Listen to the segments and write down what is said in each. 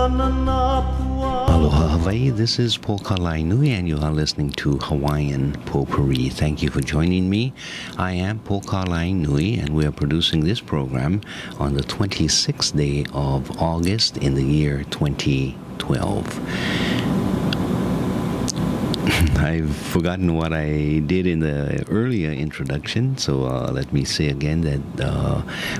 Aloha Hawaii, this is Pokalai Nui and you are listening to Hawaiian Potpourri. Thank you for joining me. I am Pokalai Nui and we are producing this program on the 26th day of August in the year 2012. I've forgotten what I did in the earlier introduction, so let me say again that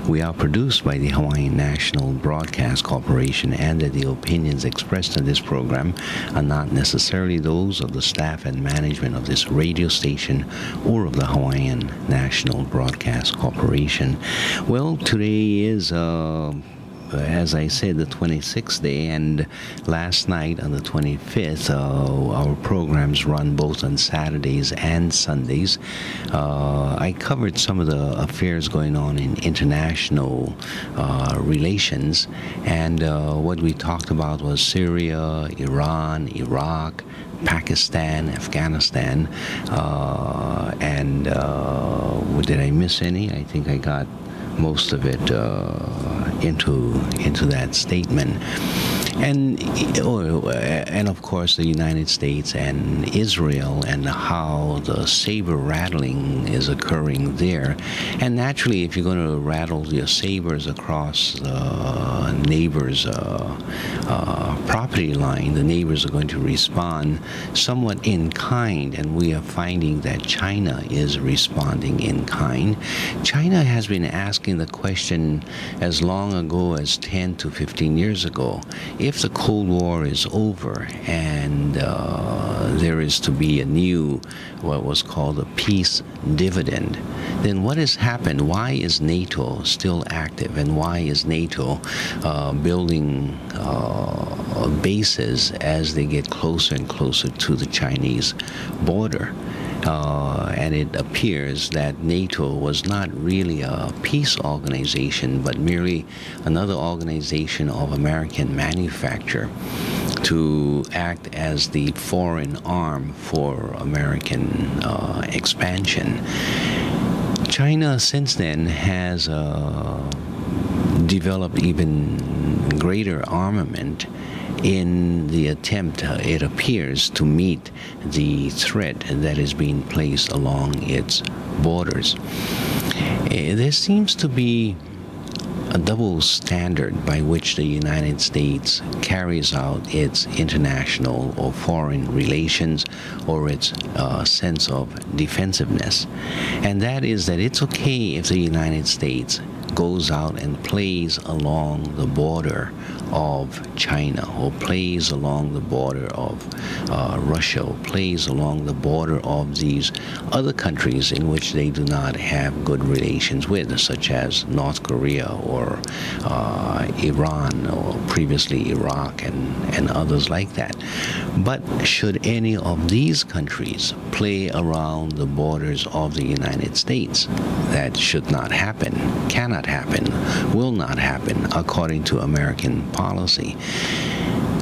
we are produced by the Hawaiian National Broadcast Corporation and that the opinions expressed in this program are not necessarily those of the staff and management of this radio station or of the Hawaiian National Broadcast Corporation. Well, today is as I said, the 26th day, and last night on the 25th, our programs run both on Saturdays and Sundays. I covered some of the affairs going on in international relations, and what we talked about was Syria, Iran, Iraq, Pakistan, Afghanistan, and did I miss any? I think I got most of it into that statement. And of course the United States and Israel and how the saber rattling is occurring there. And naturally, if you're going to rattle your sabers across the neighbor's property line, the neighbors are going to respond somewhat in kind, and we are finding that China is responding in kind. China has been asking the question as long ago as 10 to 15 years ago. If the Cold War is over and there is to be a new, what was called a peace dividend, then what has happened? Why is NATO still active? And why is NATO building bases as they get closer and closer to the Chinese border? And it appears that NATO was not really a peace organization, but merely another organization of American manufacture to act as the foreign arm for American expansion. China since then has developed even greater armament in the attempt, it appears, to meet the threat that is being placed along its borders. There seems to be a double standard by which the United States carries out its international or foreign relations or its sense of defensiveness. And that is that it's okay if the United States goes out and plays along the border of China, or plays along the border of Russia, or plays along the border of these other countries in which they do not have good relations with, such as North Korea or Iran, or previously Iraq, and others like that. But should any of these countries play around the borders of the United States, that should not happen, cannot happen, will not happen, according to American policy.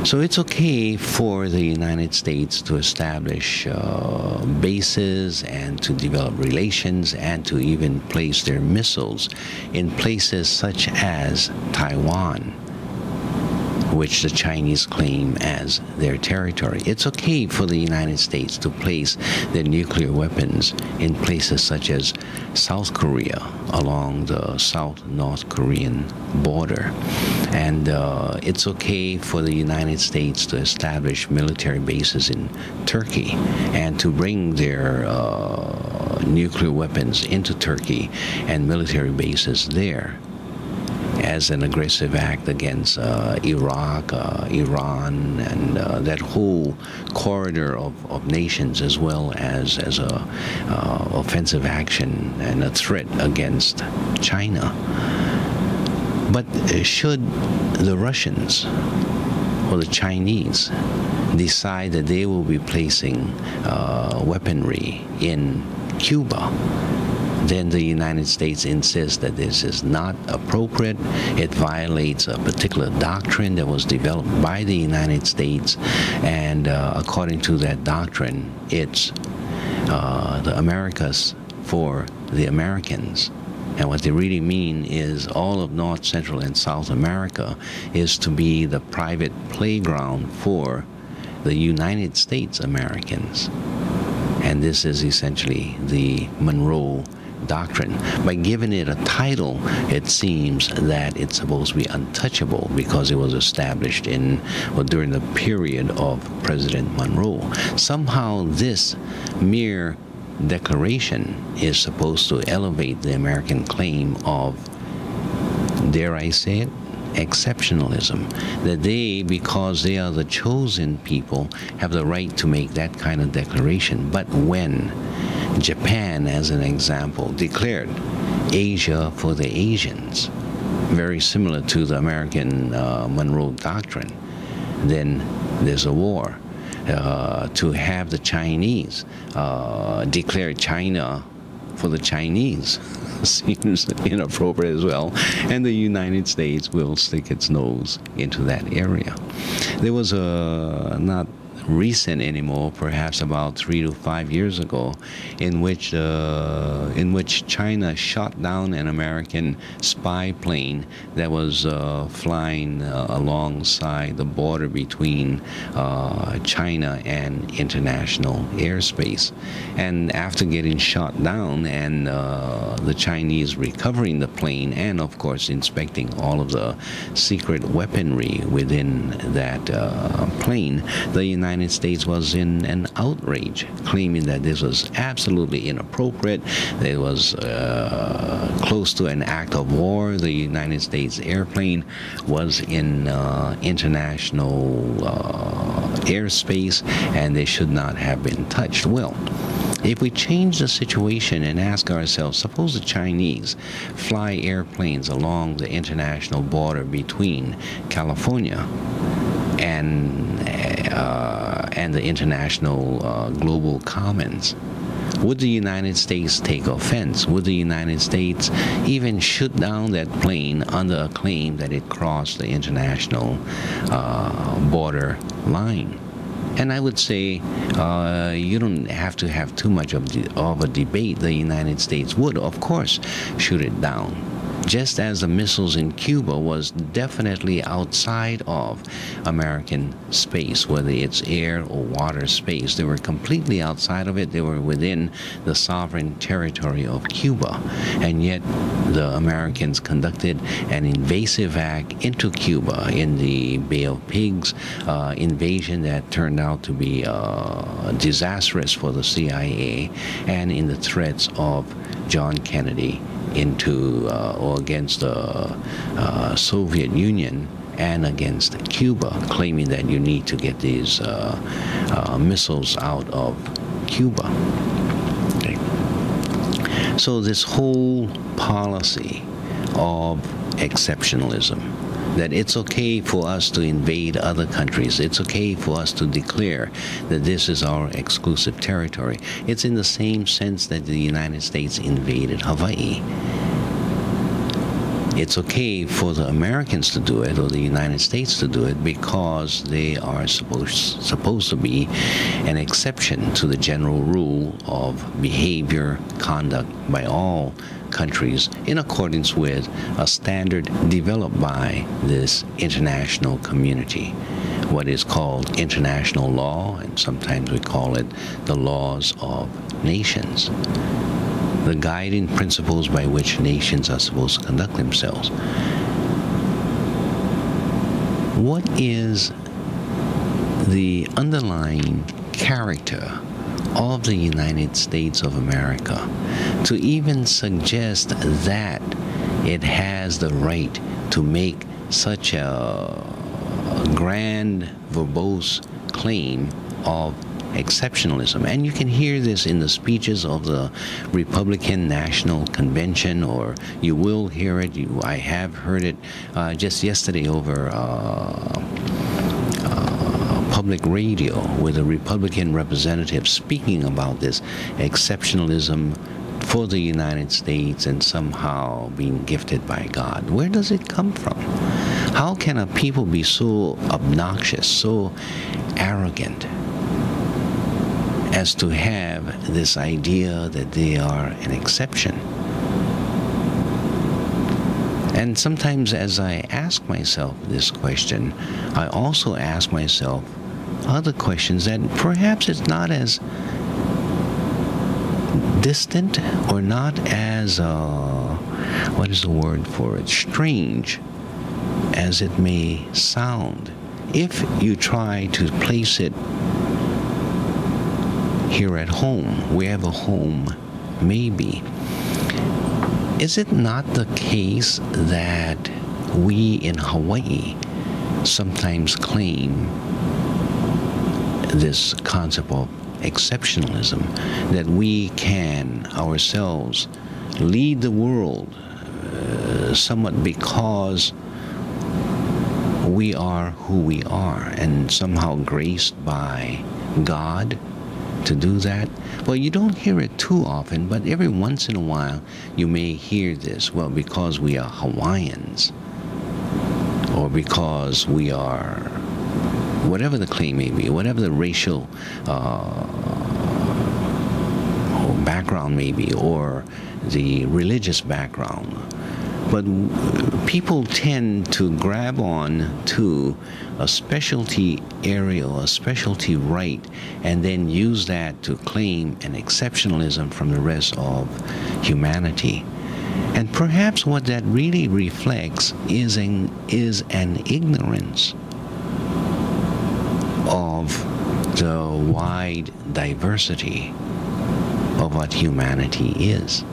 So it's okay for the United States to establish bases and to develop relations and to even place their missiles in places such as Taiwan, which the Chinese claim as their territory. It's okay for the United States to place their nuclear weapons in places such as South Korea along the South-North Korean border. And it's okay for the United States to establish military bases in Turkey and to bring their nuclear weapons into Turkey and military bases there as an aggressive act against Iraq, Iran, and that whole corridor of nations, as well as a offensive action and a threat against China. But should the Russians or the Chinese decide that they will be placing weaponry in Cuba, then the United States insists that this is not appropriate. It violates a particular doctrine that was developed by the United States, and according to that doctrine, it's the Americas for the Americans And what they really mean is all of North, Central, and South America is to be the private playground for the United States Americans. And this is essentially the Monroe Doctrine. By giving it a title, it seems that it's supposed to be untouchable because it was established during the period of President Monroe. Somehow this mere declaration is supposed to elevate the American claim of, dare I say it, exceptionalism. That they, because they are the chosen people, have the right to make that kind of declaration. But when Japan, as an example, declared Asia for the Asians, very similar to the American Monroe Doctrine, then there's a war. To have the Chinese declare China for the Chinese seems inappropriate as well, and the United States will stick its nose into that area. There was not recent anymore, perhaps about 3 to 5 years ago, in which China shot down an American spy plane that was flying alongside the border between China and international airspace. And after getting shot down and the Chinese recovering the plane and of course inspecting all of the secret weaponry within that plane, the United States was in an outrage, claiming that this was absolutely inappropriate. It was close to an act of war. The United States airplane was in international airspace, and they should not have been touched. Well, if we change the situation and ask ourselves, suppose the Chinese fly airplanes along the international border between California and the international global commons, would the United States take offense? Would the United States even shoot down that plane under a claim that it crossed the international border line? And I would say you don't have to have too much of a debate. The United States would, of course, shoot it down. Just as the missiles in Cuba was definitely outside of American space, whether it's air or water space. They were completely outside of it. They were within the sovereign territory of Cuba. And yet the Americans conducted an invasive act into Cuba in the Bay of Pigs invasion that turned out to be disastrous for the CIA, and in the threats of John Kennedy into or against the Soviet Union and against Cuba, claiming that you need to get these missiles out of Cuba. Okay. So this whole policy of exceptionalism, that it's okay for us to invade other countries, it's okay for us to declare that this is our exclusive territory. It's in the same sense that the United States invaded Hawaii. It's okay for the Americans to do it, or the United States to do it, because they are supposed to be an exception to the general rule of behavior, conduct by all countries in accordance with a standard developed by this international community, what is called international law, and sometimes we call it the laws of nations, the guiding principles by which nations are supposed to conduct themselves. What is the underlying character of the United States of America to even suggest that it has the right to make such a grand, verbose claim of exceptionalism? And you can hear this in the speeches of the Republican National Convention, or you will hear it. I have heard it just yesterday over public radio with a Republican representative speaking about this exceptionalism for the United States and somehow being gifted by God. Where does it come from? How can a people be so obnoxious, so arrogant, as to have this idea that they are an exception? And sometimes as I ask myself this question, I also ask myself other questions that perhaps it's not as distant or not as, what is the word for it, strange as it may sound. If you try to place it here at home, wherever home may be, is it not the case that we in Hawaii sometimes claim this concept of exceptionalism, that we can ourselves lead the world somewhat because we are who we are and somehow graced by God to do that? Well, you don't hear it too often, but every once in a while you may hear this. Well, because we are Hawaiians, or because we are, whatever the claim may be, whatever the racial background may be, or the religious background. But people tend to grab on to a specialty area, a specialty right, and then use that to claim an exceptionalism from the rest of humanity. And perhaps what that really reflects is an ignorance of the wide diversity of what humanity is.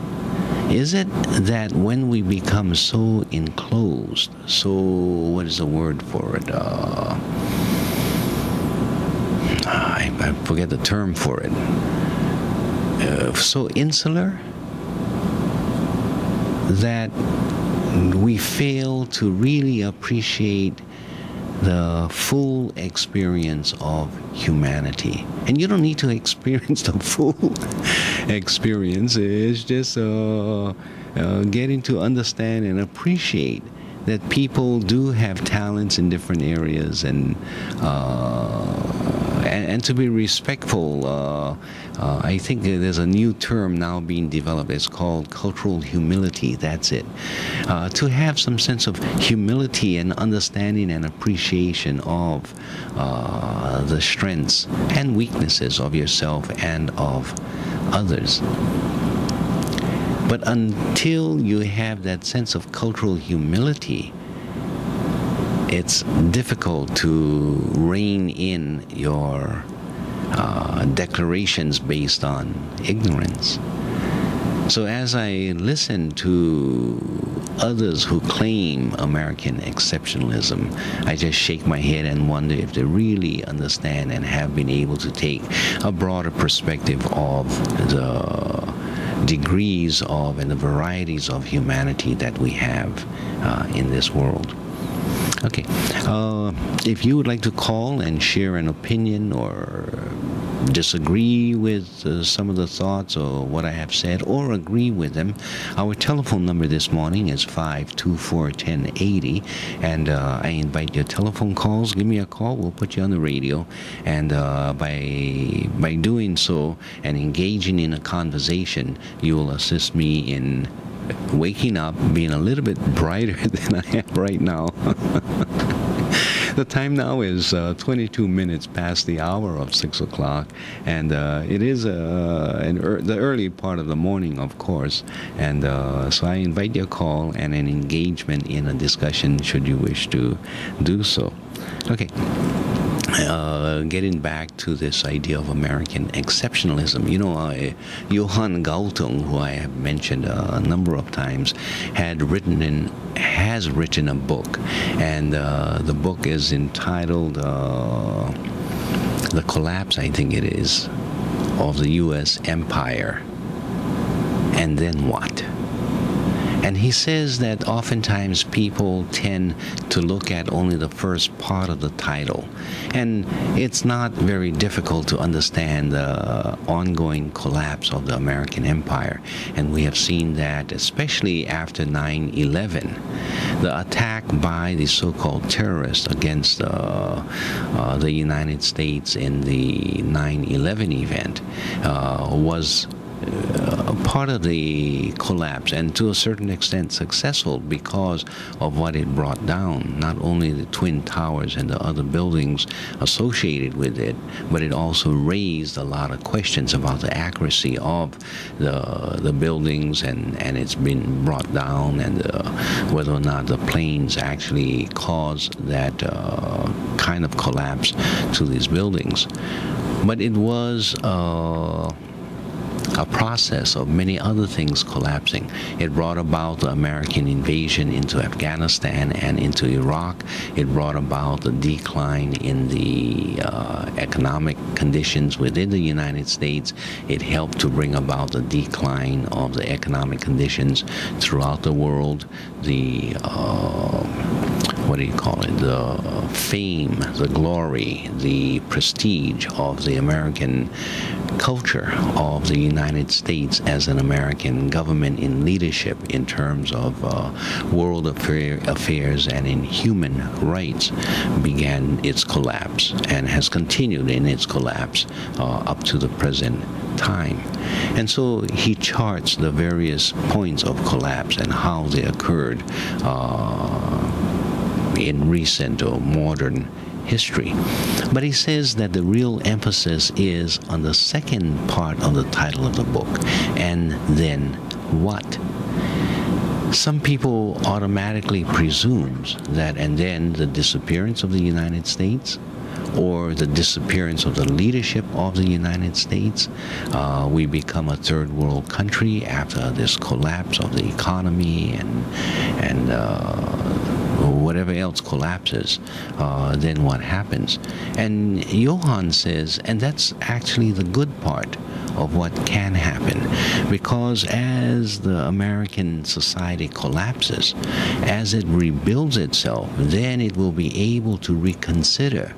Is it that when we become so enclosed, so, what is the word for it? I forget the term for it. So insular that we fail to really appreciate the full experience of humanity. And you don't need to experience the full experience. It's just getting to understand and appreciate that people do have talents in different areas, and to be respectful. I think there's a new term now being developed. It's called cultural humility. That's it. To have some sense of humility and understanding and appreciation of the strengths and weaknesses of yourself and of others. But until you have that sense of cultural humility, it's difficult to rein in your declarations based on ignorance. So as I listen to others who claim American exceptionalism, I just shake my head and wonder if they really understand and have been able to take a broader perspective of the degrees of and the varieties of humanity that we have in this world. Okay, if you would like to call and share an opinion or disagree with some of the thoughts or what I have said, or agree with them, our telephone number this morning is 524-1080, and I invite your telephone calls. Give me a call, we'll put you on the radio, and by doing so and engaging in a conversation, you will assist me in waking up, being a little bit brighter than I am right now. The time now is 22 minutes past the hour of 6 o'clock, and it is the early part of the morning, of course, and so I invite your call and an engagement in a discussion should you wish to do so. Okay. Getting back to this idea of American exceptionalism, you know, Johann Galtung, who I have mentioned a number of times, has written a book, and the book is entitled The Collapse, I think it is, of the U.S. Empire, and Then What? And he says that oftentimes people tend to look at only the first part of the title. And it's not very difficult to understand the ongoing collapse of the American empire. And we have seen that, especially after 9/11, the attack by the so-called terrorists against the United States in the 9/11 event was part of the collapse, and to a certain extent successful because of what it brought down, not only the Twin Towers and the other buildings associated with it, but it also raised a lot of questions about the accuracy of the buildings, and it's been brought down, and whether or not the planes actually caused that kind of collapse to these buildings. But it was a process of many other things collapsing. It brought about the American invasion into Afghanistan and into Iraq. It brought about the decline in the economic conditions within the United States. It helped to bring about the decline of the economic conditions throughout the world. The what do you call it? The fame, the glory, the prestige of the American culture of the United States as an American government in leadership in terms of world affairs and in human rights began its collapse and has continued in its collapse up to the present time. And so he charts the various points of collapse and how they occurred in recent or modern history. But he says that the real emphasis is on the second part of the title of the book, and then what? Some people automatically presumes that and then the disappearance of the United States, or the disappearance of the leadership of the United States. We become a third world country after this collapse of the economy and whatever else collapses, then what happens? And Johann says, and that's actually the good part of what can happen, because as the American society collapses, as it rebuilds itself, then it will be able to reconsider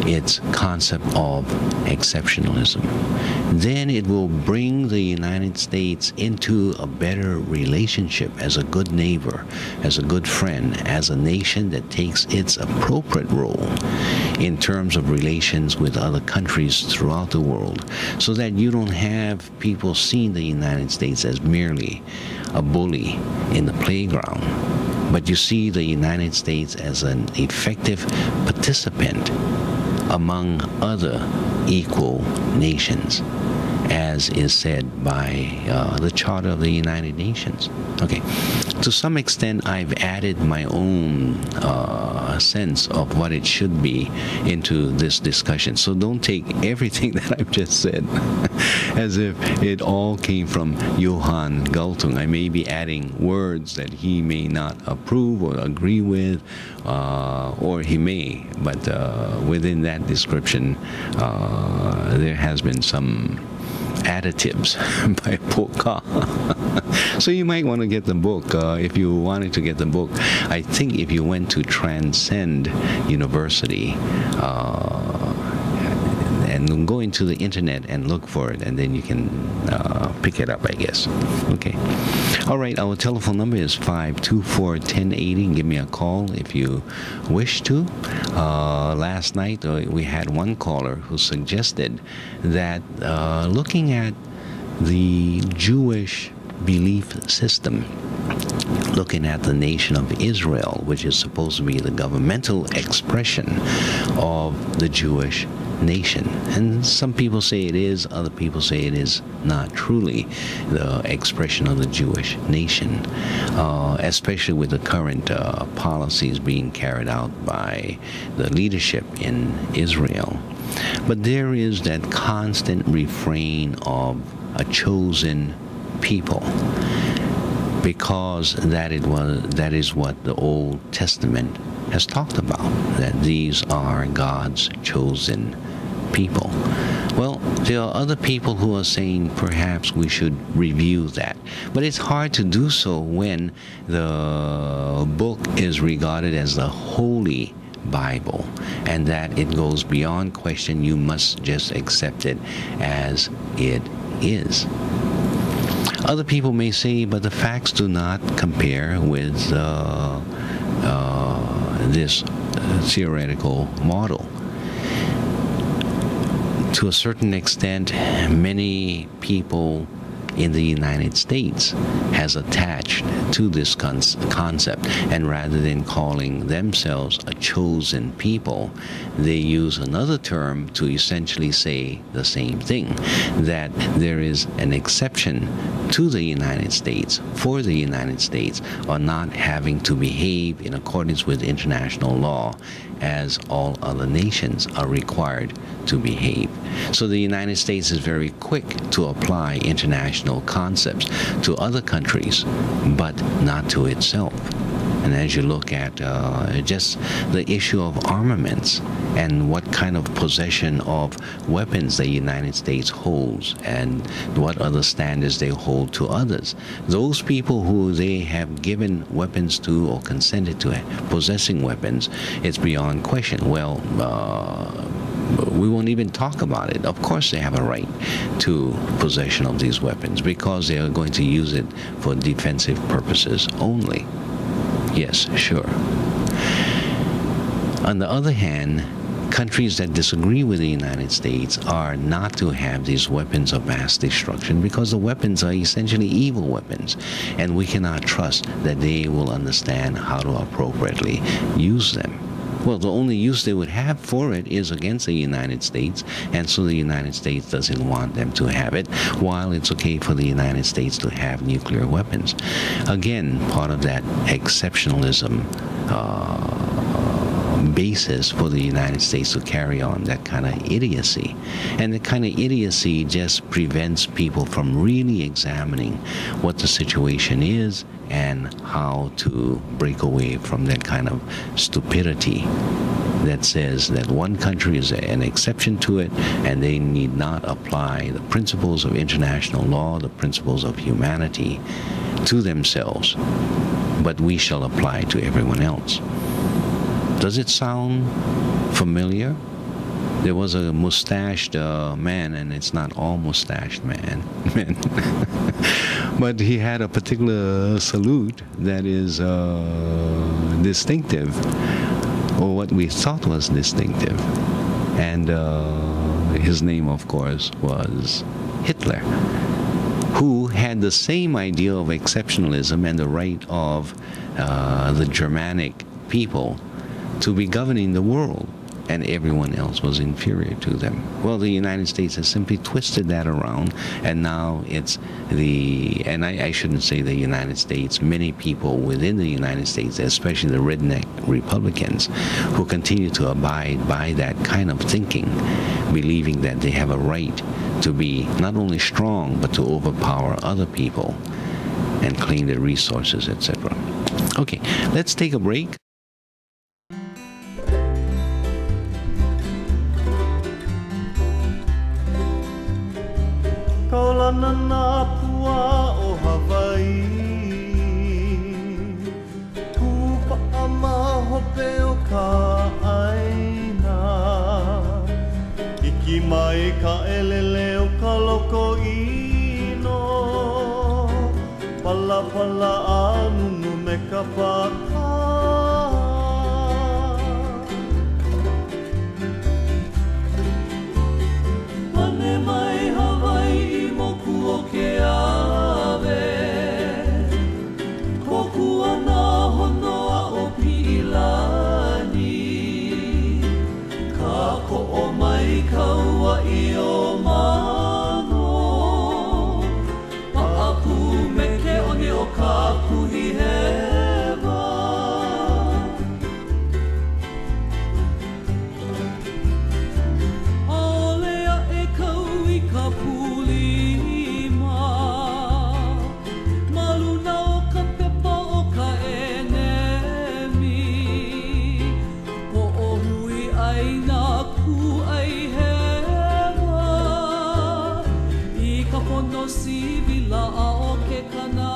its concept of exceptionalism. Then it will bring the United States into a better relationship as a good neighbor, as a good friend, as a nation that takes its appropriate role in terms of relations with other countries throughout the world, so that you don't have people seeing the United States as merely a bully in the playground, but you see the United States as an effective participant among other equal nations, as is said by the Charter of the United Nations. Okay, to some extent I've added my own sense of what it should be into this discussion, so don't take everything that I've just said as if it all came from Johann Galtung. I may be adding words that he may not approve or agree with, or he may, but within that description there has been some additives by Poka. So you might want to get the book. If you wanted to get the book, I think if you went to Transcend University and go into the internet and look for it, and then you can pick it up, I guess. Okay. All right, our telephone number is 524-1080. Give me a call if you wish to. Last night we had one caller who suggested that looking at the Jewish belief system, looking at the nation of Israel, which is supposed to be the governmental expression of the Jewish nation. And some people say it is, other people say it is not truly the expression of the Jewish nation, especially with the current policies being carried out by the leadership in Israel. But there is that constant refrain of a chosen people, because that is what the Old Testament has talked about, that these are God's chosen people. Well, there are other people who are saying perhaps we should review that, but it's hard to do so when the book is regarded as the Holy Bible, and that it goes beyond question. You must just accept it as it is. Other people may say, but the facts do not compare with this theoretical model. To a certain extent, many people in the United States has attached to this concept, and rather than calling themselves a chosen people, they use another term to essentially say the same thing, that there is an exception to the United States for the United States on not having to behave in accordance with international law as all other nations are required to behave. So the United States is very quick to apply international concepts to other countries, but not to itself. And as you look at just the issue of armaments and what kind of possession of weapons the United States holds and what other standards they hold to others, those people who they have given weapons to or consented to possessing weapons, it's beyond question. Well, we won't even talk about it. Of course they have a right to possession of these weapons because they are going to use it for defensive purposes only. Yes, sure. On the other hand, countries that disagree with the United States are not to have these weapons of mass destruction because the weapons are essentially evil weapons, and we cannot trust that they will understand how to appropriately use them. Well, the only use they would have for it is against the United States, and so the United States doesn't want them to have it, while it's okay for the United States to have nuclear weapons. Again, part of that exceptionalism basis for the United States to carry on that kind of idiocy. And the kind of idiocy just prevents people from really examining what the situation is and how to break away from that kind of stupidity that says that one country is an exception to it and they need not apply the principles of international law, the principles of humanity to themselves, but we shall apply to everyone else. Does it sound familiar? There was a mustached man, and it's not all mustached men, but he had a particular salute that is distinctive, or what we thought was distinctive. And his name, of course, was Hitler, who had the same idea of exceptionalism and the right of the Germanic people to be governing the world, and everyone else was inferior to them. Well, the United States has simply twisted that around, and now it's and I shouldn't say the United States, many people within the United States, especially the redneck Republicans, who continue to abide by that kind of thinking, believing that they have a right to be not only strong, but to overpower other people and claim their resources, etc. Okay, let's take a break. Kaulana na pua o Hawaii, Kupa ama hope o ka aina, Iki mai ka elele o ka loko ino, Pala pala anunu me ka paka. Pane mai Hawaii o ke ave, Koku ana honoa o Pilani, Ka ko'o mai kaua I o mano, Pa'aku me ke one o ka kuhi hewa. Aolea e kau I ka puli, Sivila a o ke kana